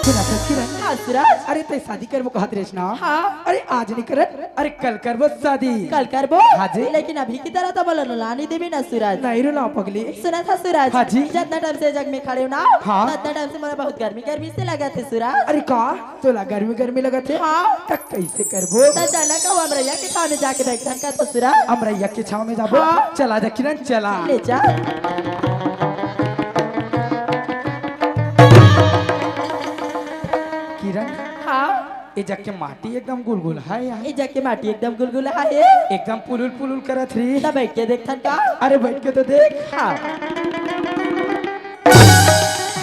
सुना किरण हाँ सूरज। अरे ते शादी करबो कहत रेस ना। हाँ अरे आज नहीं कर, अरे कल करबो शादी। कल करबो। हाँ जी। लेकिन अभी की तरह तो बोलो लानी देवी ना सूरज। नहीं रुला पगली। सुना था सूरज। हाँ जी। जितना टाइम से जग में खड़े हो ना, हाँ। उतना टाइम से मुझे बहुत गर्मी गर्मी से लगा थे सूरज। अरे का तोला गर्मी गर्मी लगा थे। हाँ। तक कैसे करबो। तो चला का अमरैया के सामने जाके बैठन का तो सूरज। अमरैया के छाव में जाबो। हाँ। चला जा किरण चला। ले जा। किरण हाँ ए जग के माटी एकदम गुलगुल है यहाँ। ये जाके माटी एकदम गुलगुला है। एकदम पुलुल पुलुल करत रही। तब बैठ के देखथन का। अरे बैठ के तो देख। हाँ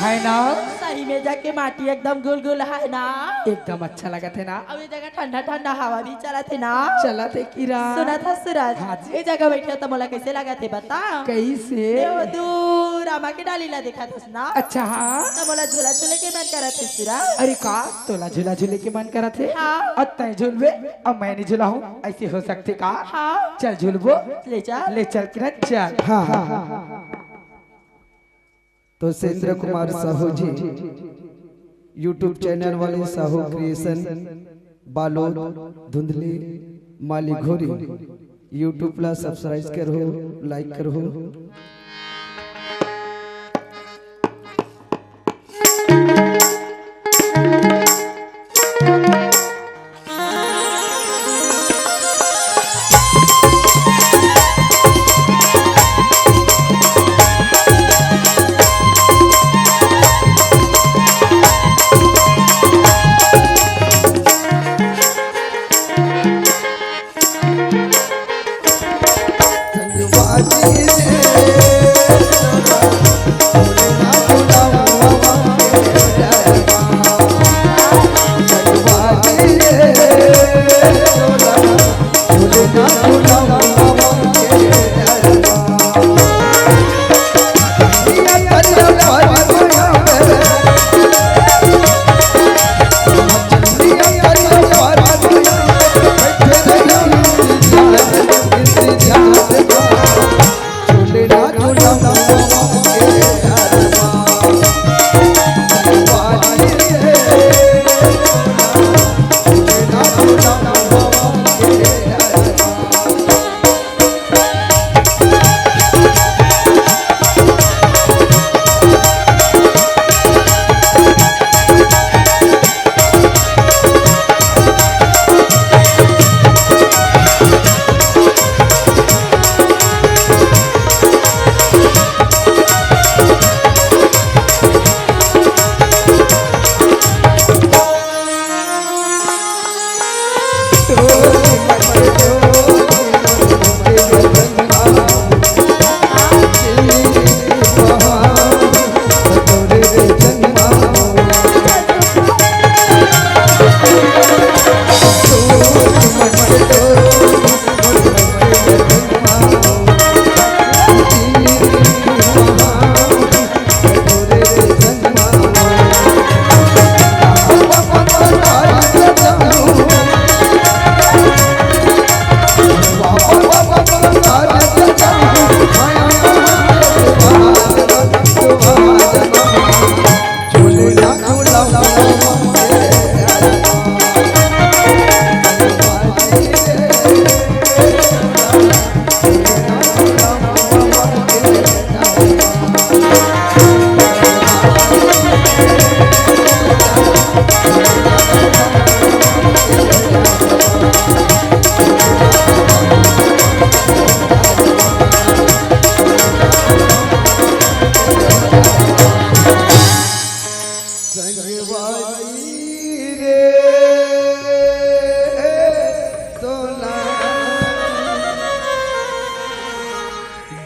है ना सही में जाके माटी एकदम गुलगुल है ना। एकदम अच्छा लगा थे ना। अब ये जगह ठंडा ठंडा हवा भी चला थे ना। चला थे किरण। सुना था सूरज। हाँ जी। ये जगह बैठे तो मोला कैसे लगा थे बता। कैसे वो दूर आमा के डाली ला देखा था ना। अच्छा हाँ। तो मोला झूला झूले के मन करा थे सूरज। अरे का तोला झूला झूले के मन करा थे। हाँ। अब तय झूलवे अब मैं नहीं झूला हूँ ऐसे हो सकते का। हाँ चल झूलबो। ले जा। ले चल किरण चल। हाँ हाँ हाँ। तो सेंद्र कुमार साहू जी यूट्यूब चैनल वाले साहू क्रिएशन बालोद धुंधली माली घोरी यूट्यूब ला सब्सक्राइब करो लाइक करो।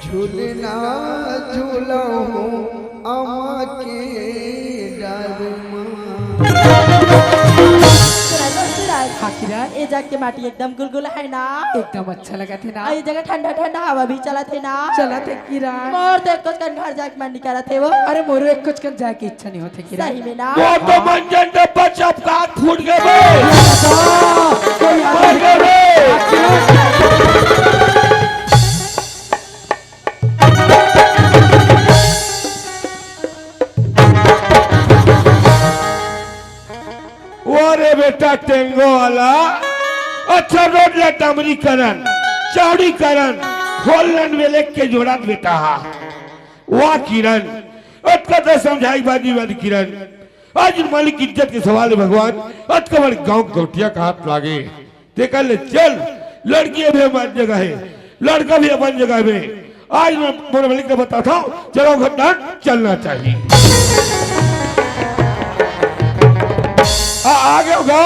झूलना झूलहूँ अम्मा के डर हाँ किरण ये जग के माटी एकदम गुलगुला है ना। एकदम अच्छा लगा थे ना। ये जगह ठंडा ठंडा हवा भी चला थे ना। चला थे किरण। मोर तो कुछ कर घर जाके मन निकाला थे वो। अरे मोरो एक कुछ कर जाए की इच्छा नहीं होती किरण। सही में ना। वो तो मंजन डब्बा चपका फूट गए। बेटा टेंगो वाला अच्छा रोड ला डामरीकरण चौड़ीकरण खोलन वेले के जोड़ा बेटा वाह किरण अटका तो समझाई बाजी वाली किरण आज मालिक इज्जत के सवाल है भगवान अटका बड़े गांव गौटिया का हाथ लागे देखा ले चल लड़की भी हमारी जगह है लड़का भी अपनी जगह में आज मैं मोर मालिक को बताता हूँ चलो घटना चलना चाहिए आगे होगा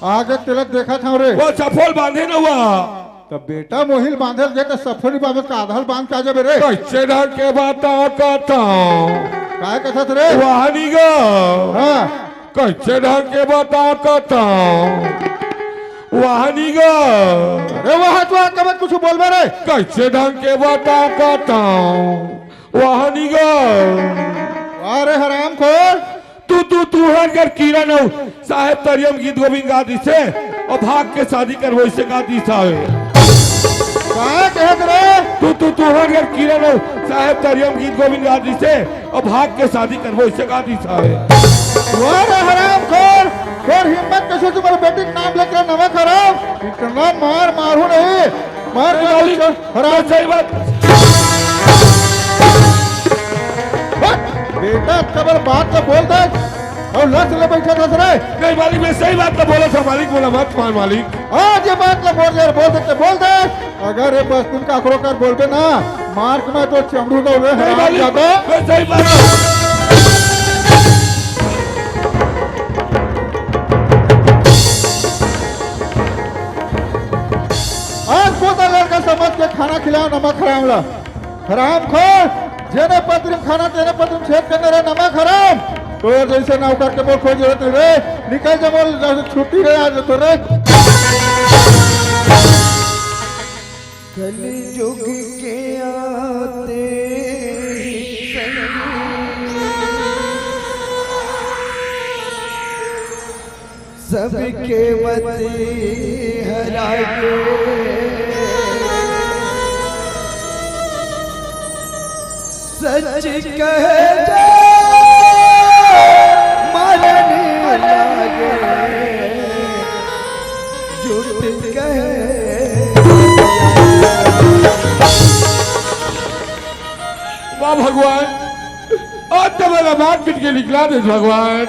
आगे तिलक देखा था रे वो सफोल बांधे न हुआ तो बेटा मोहिल बांधल दे तो सफरी बांधल का आधार बांध का जब रे कैसे ढंग के बताओ कहता काय कथा रे वहानी गो हाँ कैसे ढंग के बताओ कहता वहानी गो अरे वहाँ तो कब कुछ बोल रे कैसे ढंग के बताओ कहता वहानी गो अरे हराम खोर तू हर घर किरण हो साहेब तरियम गीत गोविंद गादी से और भाग के शादी कर वैसे गादी साहब काय कहत रे तू हर घर किरण हो साहेब तरियम गीत गोविंद गादी से और भाग के शादी कर वैसे गादी साहब अरे हराम खोर खोर हिम्मत कैसे तुम्हारे बेटे का नाम लेकर नवा खराब इतना मार मारू नहीं मार हराम सही बात बेटा कबर बात तो बोल दे और लस ले बैठा था रे नहीं मालिक मैं सही बात तो बोला था मालिक बोला मत मान मालिक आज ये बात तो बोल दे अगर ये बस तुम काकरो कर बोलते ना मार्क में तो चमड़ू दो रे नहीं मालिक मैं सही बात आज पोता लड़का समझ के खाना खिलाओ नमक खरामला हराम खोर जेने पत्रिम खाना तेने पत्रिम छेद करने रे नमक हराम तो जैसे नौकर के बोल खोज रहते रे निकल जा बोल छुट्टी रे आज तो रे कलयुग के आते सबके मते हरा सच कहता मरने लगे झूठ कहे वाह भगवान आज तो मेरा बात पीट के निकला दे भगवान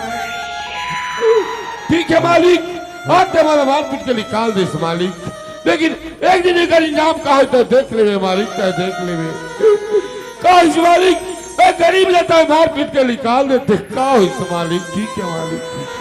ठीक है मालिक आज तो मेरा बात पीट के निकाल दे मालिक लेकिन एक दिन का इनाम का हो तो देख ले मालिक तो देख ले काश मालिक मैं गरीब लेता है मार पीट के निकाल देते का हो इस मालिक ठीक है मालिक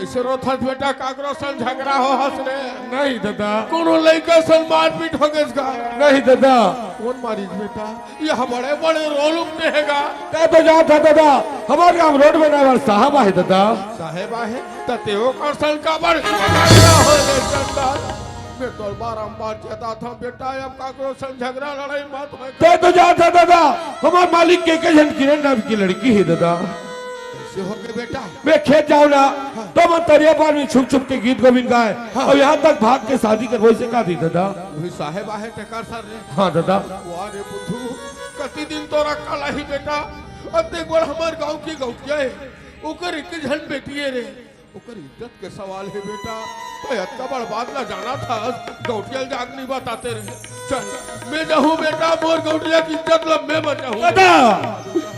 कैसे रोथत बेटा काकरो सन झगड़ा हो हंस रे नहीं दादा कोनो लड़का सन मारपीट हो गए इसका नहीं दादा कौन मारी बेटा यह बड़े बड़े रोल उठेगा तै तो जा था दादा हमारे गांव रोड बनाए वाला साहब है दादा साहेब है ततेओ कर सन का बड़ हो गए संदार मैं तो बारंबार कहता था बेटा अब काकरो सन झगड़ा लड़ाई मत हो तै तो जा था दादा हमारे मालिक के जन किरण नाम की लड़की है दादा हो के बेटा मैं खेत जाऊँ ना तो मैं तरिया पार में छुप छुप के गीत गोविंद गाए और यहाँ तक भाग के शादी कर वैसे का दी दादा वही साहेब आहे टेकर सर रे हाँ दादा वारे बुद्धू कति दिन तो रखला ही बेटा अब देख बड़ हमार गांव की गौटिया है ओकर एक जन बेटी है रे ओकर इज्जत के सवाल है बेटा तो इतना बड़ बात ना जाना था गौटिया जाग नहीं बताते रहे चल मैं जाऊँ बेटा मोर गौटिया की इज्जत लम्बे बचाऊँ दादा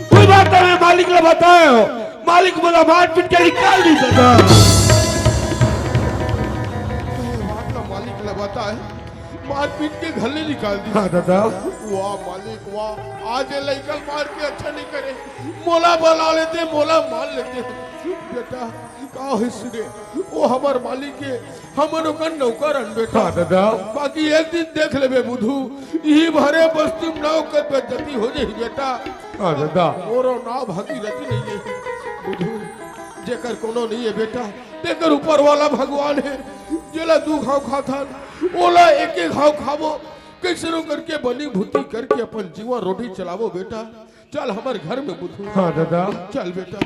कोई बात तो मैं मालिक ने बताया मालिक बोला मार पीट के निकाल दी दादा बात ना मालिक ने बताया मार पीट के घल्ले निकाल दी हाँ दादा वाह मालिक वाह आज ये लड़का मार के अच्छा नहीं करे मोला बना लेते मोला मार लेते बेटा का हिस्से वो हमार मालिक के हमन ओकर नौकरन बेटा हाँ दादा बाकी एक दिन देख लेबे बुधू यही भरे बस्ती में नाव के बेइज्जती हो जाई बेटा हाँ दादा और नाव भागीरथी नहीं है बुधू जेकर कोनो नहीं है बेटा तेकर ऊपर वाला भगवान है जेला दू घाव खाता ओला एक एक घाव खावो कैसनो करके बनी भूती करके अपन जीवन रोटी चलावो बेटा चल हमारे घर में बुधू हाँ दादा चल बेटा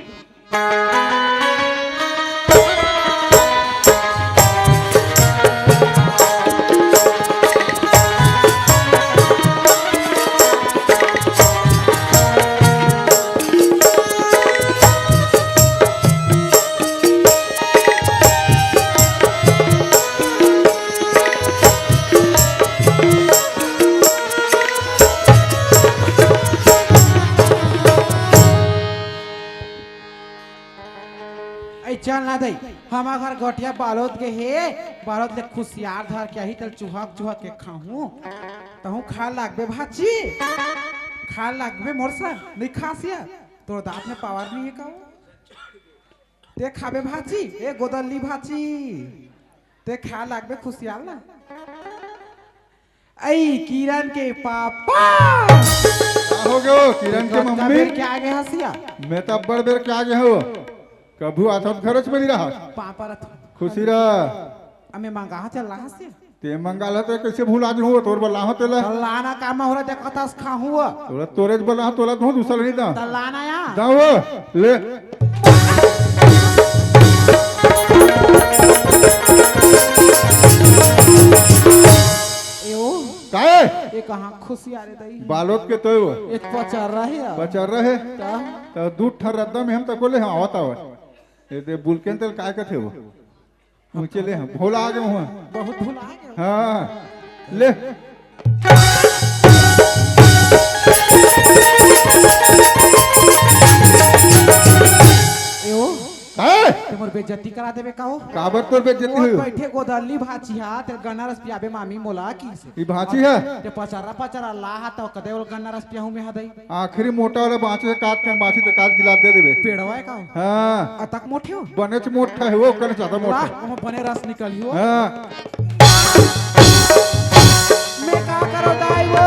चल ना दई हमार घर गोटिया बालोद के हे बालोद ले खुशियार धर के ही तल चुहक चुहक के खाऊं तहु खा लागबे भाची खा लागबे मोरसा नहीं खासिया तोर दांत में पावर नहीं है काऊ ते खाबे भाची ए गोदल्ली भाची ते खा लागबे खुशियार ना आई किरण के पापा हो गयो किरण के मम्मी क्या आगे हंसिया मैं तो बड़ बेर के आगे हो कभू आता खरच में नहीं रहा पापा खुशी रह हमें मंगा चल रहा से ते मंगाला तो कैसे भूल आज हो तोर बला हो तेला लाना काम हो रहा देखता खाऊं तोरा तोरेज बला तोला तो दूसरा नहीं दा लाना या दाओ ले एओ काहे ये कहां खुशी आ रे दई बालोद के तो एक पचार रहे बचा रहे का तो दूध ठर रद्दा में हम तो बोले हां आवता हो ए ते बुलकेन तेल काय कथे हो ऊंचे ले हम भोला आ गए हुआ बहुत भूल आ गया हां ले एओ काहे तुमर बेइज्जती करा देबे काओ काबर तोर बेइज्जती और हुई बैठे गोदल्ली भाचिया ते गन्ना रस पियाबे मामी मोला की से ई भाची है ते पचारा पचारा ला तो कदे वो गन्ना रस पियाहू में हदई आखिरी मोटा वाला बाँचे से काट कर बाँची तो काट गिलास दे देबे पेड़वा है काओ हाँ अतक मोठे हो बनेच मोटा है वो कर ज्यादा मोटा वाह हम बने रस निकलियो हाँ मैं का करो दाई वो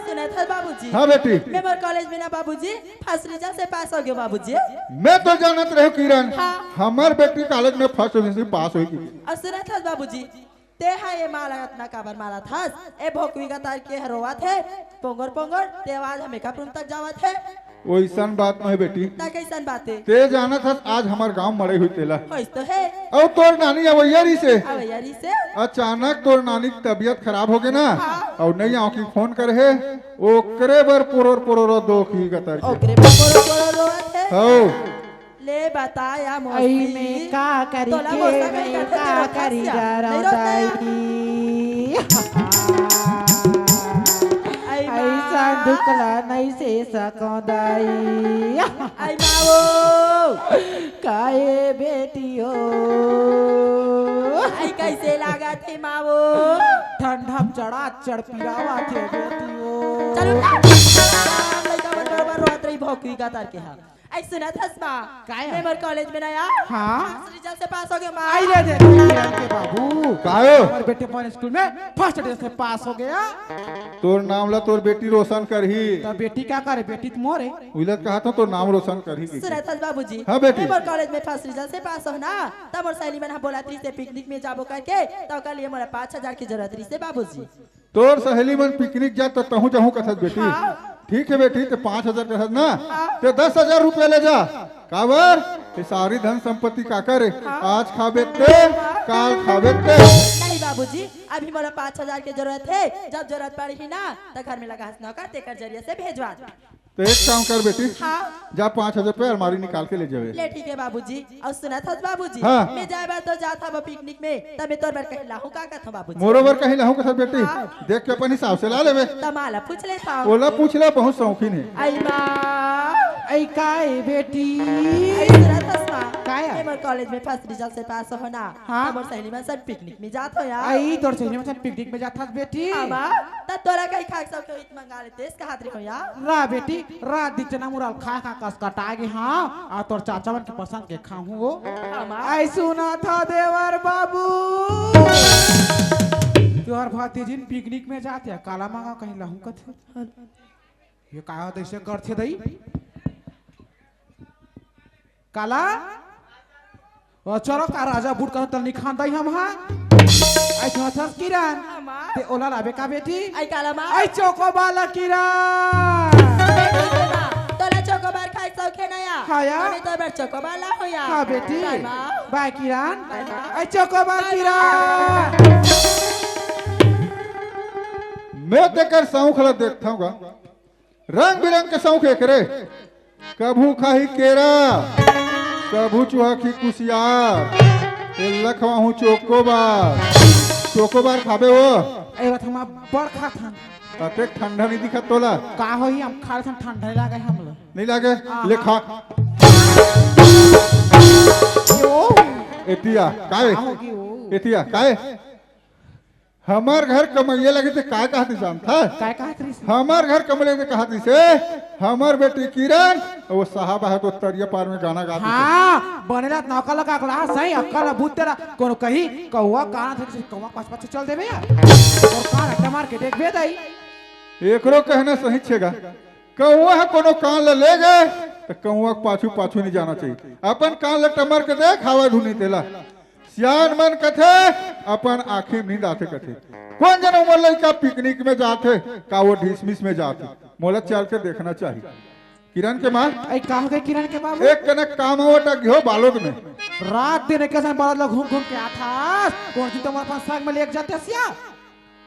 सुना था बाबूजी हाँ बेटी मैं मोर कॉलेज में ना बाबूजी फर्स्ट रिजल्ट से पास हो गयो बाबूजी मैं तो जानत रहे किरण हाँ। हमार बेटी कॉलेज में फर्स्ट डिवीजन से पास हुई थी और सुना था बाबूजी ते हा ये माला इतना काबर मारा था ए भोकवी का तार के हरोवा थे पोंगर पोंगर ते आवाज हमें कपरुम तक जावा थे वैसन बात नहीं बेटी ना कैसन बातें ते जानत हस आज हमार गांव मरे हुई तेला होइस तो है और तोर नानी अवैयारी से अब यारी से अचानक तोर नानी की तबीयत खराब हो गई ना और नहीं आओ की फोन कर है ओकरे बर पोरोर दो की गतर ओकरे पोरो पोरो रोत है हो ले बताया आई मोसी में का करी तोला के मोसा मैं करी करते का तेरा करी खासिया। नहीं रोता दाई आई ऐसा दुखला नहीं से सकोदाई आई माओ काए बेटियो आई कैसे लागा थे माओ ठंडा चढ़ा चढ़ पिरावा थे बेटियो चलो लड़का बंदर रोत रही भोकवी का तार के हां आई सुना था स्मा काय मैं मोर कॉलेज में नया हाँ रिजल्ट से पास हो गया मां आई ले दे किरण के बाबू कायो हमारे बेटे पर स्कूल में फर्स्ट डे से पास हो गया तोर नाम ला तोर बेटी रोशन करही तो बेटी क्या करे बेटी तो मोरे उलट कहा था तो नाम रोशन करही सुना था बाबूजी हाँ बेटी। मैं मोर कॉलेज में फर्स्ट रिजल्ट से पास हो ना तब मोर सहेली मैंने बोला थी से पिकनिक में जाबो करके तो कल ये मोरा 5000 की जरूरत रही से बाबूजी तोर सहेली मन पिकनिक जा तो तहू जहू कसत बेटी ठीक है बेटी तो 5000 कसत ना तो 10,000 रुपया ले जा काबर ये सारी धन संपत्ति का करे आज खाबे ते काल खाबे ते नहीं बाबूजी अभी मोरा 5000 की जरूरत है जब जरूरत पड़ी ना तो घर में लगा हंसना का तेकर जरिए से भेजवा दो तो एक काम कर बेटी हाँ जा 5,000 रुपया अलमारी निकाल के ले जावे ले ठीक है बाबूजी और सुना था बाबूजी हाँ। मैं जाए बार तो जाता वो पिकनिक में तब मैं तोर बार कहला हूं का था बाबूजी मोरोबर कहीं लाहू कसत बेटी देख के अपन हिसाब से ला लेवे तमाला पूछ लेता ओला पूछ ले बहुत शौकीन है आई मां ऐ काय बेटी काय है? मोर कॉलेज में फर्स्ट रिजल्ट से पास होना हाँ? मोर सहेली में सब पिकनिक में जात हो यार आई तोर सहेली में पिकनिक में जात हस बेटी आमा त तोरा कहीं खाक सब के इत मंगा लेते इसका हाथ रखो यार रा बेटी रा दिचना मुराल खा खा कस कटागे हाँ आ तोर चाचा मन के पसंद के खाऊं वो आमा आई सुना था देवर बाबू तोहर भतीजिन पिकनिक में जाते हैं काला मांगा कहीं लहू कथे ये का दैसे करथे दई काला ओ चलो का राजा बूट कर तल निखान दई हम हां आई थस किरण आमा ते ओला लाबे का बेटी आई काला मा आई चोको बाला किरण तोला चोकोबार खाई सौखे नया हाँ या? हमें तो बार चोकोबार ला हो यार हाँ बेटी बाय मा बाय किरण बाय मा आई चोको बाल किरण मैं देकर सौंख ला देखता हूँ रंग बिरंग के सौंख एकरे कभू खाही केरा कभू चुहाखी कुसियार लखवा हूँ चोकोबार खाबे वो ए बात हम बड़ खात हन अते ठंडा नहीं दिखत तोला का होई हम खा थन ठंडा लागे हम लो नहीं लागे ले खा यो एतिया काहे होगी वो एतिया काहे हमार घर कमैया लगे थे काय कहती जानता काय कहत रही हमार घर कमले में कहती से हमार बेटी किरण वो साहब है तो तरिया पार में गाना गाती हाँ बनेला नौका लगा गला सही अक्कल भूत तेरा कोनो कही कौवा कान थे कौवा पास पास चल देबे यार और कान अट्टा मार के देख बे दई एकरो कहना सही छेगा कौवा है कोनो कान ले गए तो कौवा पाछू पाछू नहीं जाना चाहिए अपन कान ले टमर के देख हवा धुनी तेला सियान मन कथे अपन आखिर नींद आते कथे कौन जन उमर लड़का पिकनिक में जाते का वो ढिसमिस में जाते मोला चल के देखना चाहिए किरण के माँ ए का हो गए किरण के बाबू एक कनक काम होता घियो बालोद में रात दिन कैसे बालद लोग घूम घूम के आता कौन सी तुम्हारे पास साग में लेके जाते सिया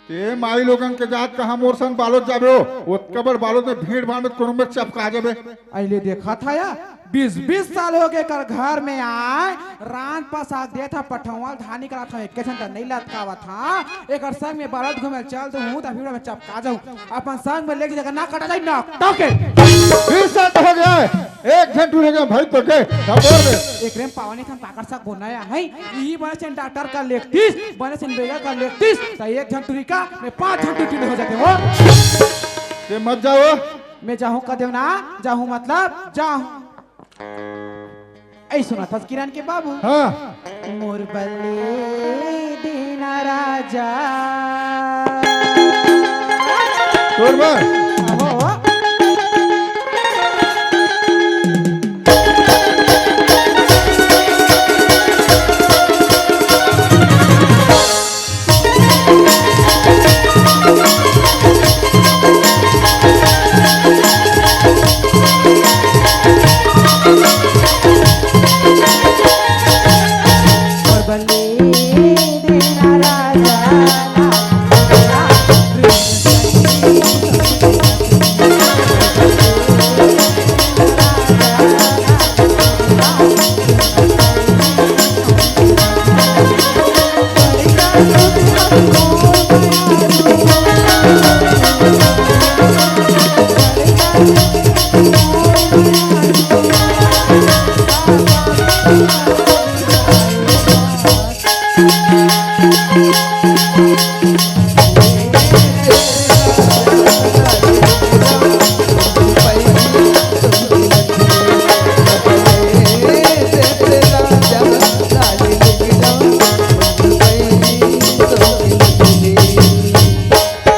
ते माई लोगन के जात कहा मोर संग बालोद जाबे हो वो कबर बालोद में भीड़ भाड़ में कोनो में चपका जाबे अले देखा था या 20 साल हो गए कर घर में आए रान पास आ दे था पठौल धानी करा था एक घंटा नहीं लटकावा था एक संग में बालद घूमे चल तो हूं तो भीड़ में चपका जाऊं अपन संग में लेके जगह ना कटा जाए ना टोके 20 साल तो हो गया है एक घंटे हो गया भाई तो के बोल दे एक रेम पावनी थन पाकर सा बनाया है यही बने से डॉक्टर का लेखतीस बने से बेगा का लेखतीस तो एक घंटे का मैं 5 घंटे हो जाते हो ते मत जाओ मैं जाऊं का देव ना जाऊं मतलब जाऊं ऐ सुना था किरण के बाबू हाँ मोर बल्ले दीना राजा तोर बार